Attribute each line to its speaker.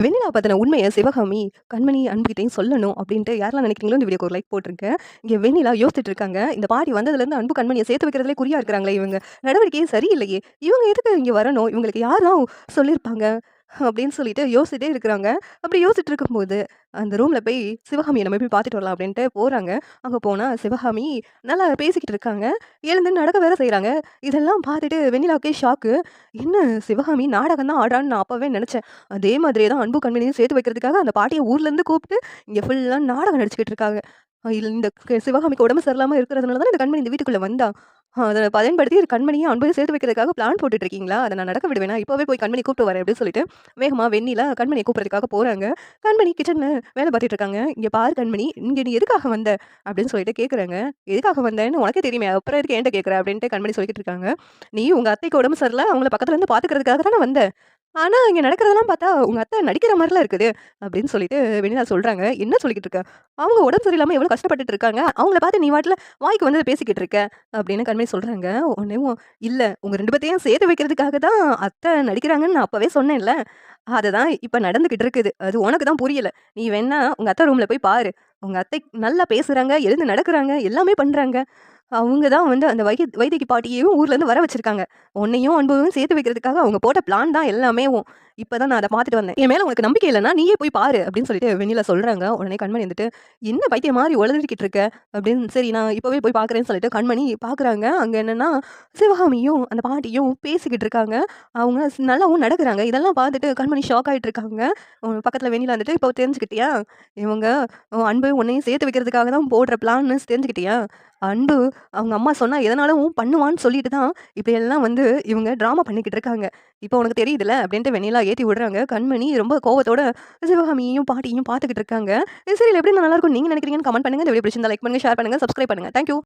Speaker 1: வெண்ணிலா பத்தின உண்மைய சிவகாமி, கண்மணி, அன்புகிட்டயும் சொல்லணும் அப்டின்ட்டு யாரெல்லாம் நினைக்கிறீங்களோ இந்த வீடியோக்கு ஒரு லைக் போட்டுருங்க. இங்க வெண்ணிலா யோசிச்சுட்டு இருக்காங்க. இந்த பாட்டி வந்ததுலருந்து அன்பு, கண்மணிய சேர்த்து வைக்கிறதுலே குறியா இருக்கிறாங்களே இவங்க. நடவடிக்கையே சரியில்லையே! இவங்க எதுக்கு இங்க வரணும்? இவங்களுக்கு யார் தான் சொல்லியிருப்பாங்க? அப்டின்னு சொல்லிட்டு யோசிச்சுட்டே இருக்கிறாங்க. அப்டி யோசிச்சுட்டு இருக்கும்போது, அந்த ரூம்ல போய் சிவகாமிய நம்ம போய் பார்த்துட்டு வரலாம் அப்டின்ட்டு போறாங்க. அங்க போனா சிவகாமி நல்லா பேசிக்கிட்டு இருக்காங்க. எழுந்து நடக்க வேற செய்றாங்க. இதெல்லாம் பார்த்துட்டு வெண்ணிலாவுக்கே ஷாக்கு. என்ன சிவகாமி நாடகம் தான் ஆடுறான்னு நான் அப்பவே நெனச்சேன். அதே மாதிரியே தான் அன்பு கண்மணியும் சேர்த்து வைக்கிறதுக்காக அந்த பாட்டிய ஊர்லேருந்து கூப்ட்டு, இங்க ஃபுல்லா நாடகம் நடிச்சுக்கிட்டு இருக்காங்க. இல்ல இந்த சிவகாமிக்கு உடம்பு சரியில்லாம இருக்கிறதுனால தானே இந்த கண்மணி இந்த வீட்டுக்குள்ள வந்தா. அத பயன்படுத்தி கண்மணியும் அன்பையும் சேர்த்து வைக்கிறதுக்காக பிளான் போட்டுட்டு இருக்கீங்களா? அத நான் நடக்க விடுவேனா? இப்பவே போய் கண்மணி கூப்ட்டு வரேன் அப்டின்னு சொல்லிட்டு, வேகமா வெண்ணிலா கண்மணிய கூப்பிடுறதுக்காக போறாங்க. கண்மணி கிச்சன்ல வேல பார்த்துட்டு இருக்காங்க. "இங்க பாரு கண்மணி, இங்க நீ எதுக்காக வந்த?" அப்டின்னு சொல்லிட்டு கேட்குறாங்க. "எதுக்காக வந்தேன்னு உனக்கே தெரியுமே, அப்புறம் எதுக்கு என்ட்ட கேட்குற?" அப்டின்ட்டு கண்மணி சொல்லிக்கிட்டு இருக்காங்க. "நீ உங்க அத்தைக்கு உடம்பு சரியில்ல, அவங்கள பக்கத்துல இருந்து பார்த்துக்கிறதுக்காக தானே வந்த. ஆனா, இங்க நடக்கிறதெல்லாம் பார்த்தா, உங்க அத்தை நடிக்கிற மாரிலாம் இருக்குது." அப்படின்னு சொல்லிட்டு வெண்ணிலா சொல்றாங்க. "என்ன சொல்லிக்கிட்டு இருக்க? அவங்க உடம்பு சரியில்லாம எவ்வளோ கஷ்டப்பட்டுட்டு இருக்காங்க. அவங்கள பார்த்து நீ பாட்டுல வாய்க்கு வந்தத பேசிக்கிட்டு இருக்க." அப்படின்னு கண்மணி சொல்றாங்க. உடனேவும், "இல்ல உங்க 2 பேத்தையும் சேர்த்து வைக்கிறதுக்காக தான் அத்தை நடிக்கிறாங்கன்னு நான் அப்பவே சொன்னேன்ல. அதுதான் இப்ப நடந்துகிட்டு இருக்குது. அது உனக்கு தான் புரியல. நீ வேணா உங்க அத்தை ரூம்ல போய் பாரு. உங்க அத்தை நல்லா பேசுறாங்க, எழுந்து நடக்குறாங்க, எல்லாமே பண்றாங்க. அவங்க தான் வந்து அந்த வைத்தியகி பாட்டியையும் ஊர்லேருந்து வர வச்சிருக்காங்க. உன்னையும் அன்பையும் சேர்த்து வைக்கிறதுக்காக அவங்க போட்ட பிளான் தான் எல்லாமேவும். இப்ப தான் நான் அத பார்த்துட்டு வந்தேன். என் மேல உனக்கு நம்பிக்கை இல்லன்னா, நீயே போய் பாரு அப்படின்னு சொல்லிட்டு வெண்ணிலா சொல்றாங்க. உடனே கண்மணி வந்துட்டு, "என்ன பைத்தியம் மாரி உளறிக்கிட்டு இருக்க?" அப்படின்னு, "சரி நான் இப்பவே போய் பார்க்குறேன்னு" சொல்லிட்டு கண்மணி பார்க்குறாங்க. அங்க என்னன்னா, சிவகாமியும் அந்த பாட்டியும் பேசிக்கிட்டு இருக்காங்க. அவங்க நல்லாவும் நடக்குறாங்க. இதெல்லாம் பார்த்துட்டு கண்மணி ஷாக் ஆயிட்டு இருக்காங்க. பக்கத்துல வெண்ணிலா வந்துட்டு, "இப்போ தெரிஞ்சுக்கிட்டியா? இவங்க அன்பையும் உன்னையும் சேர்த்து வைக்கிறதுக்காக தான் போடுற பிளான்னு தெரிஞ்சுக்கிட்டியா? அன்பு அவங்க அம்மா சொன்னா எதனாலும் பண்ணுவான்னு சொல்லிட்டு தான், இப்படியெல்லாம் வந்து இவங்க ட்ராமா பண்ணிக்கிட்டு இருக்காங்க. இப்போ உனக்கு தெரியுதுல்ல அப்படின்ட்டு வெண்ணிலா ஏத்தி விடுறாங்க. கண்மணி ரொம்ப கோவத்தோட சிவகாமியையும், பாட்டியையும் பார்த்துக்கிட்டு இருக்காங்க. இந்த சீரியல் எப்படி நல்லாருக்கும்னு நீங்க நினைக்கிறீங்கன்னு கமெண்ட் பண்ணுங்க. இந்த வீடியோ பிடிச்சிருந்தா லைக் பண்ணுங்க, ஷேர் பண்ணுங்க, சப்ஸ்கிரைப் பண்ணுங்க. Thank you.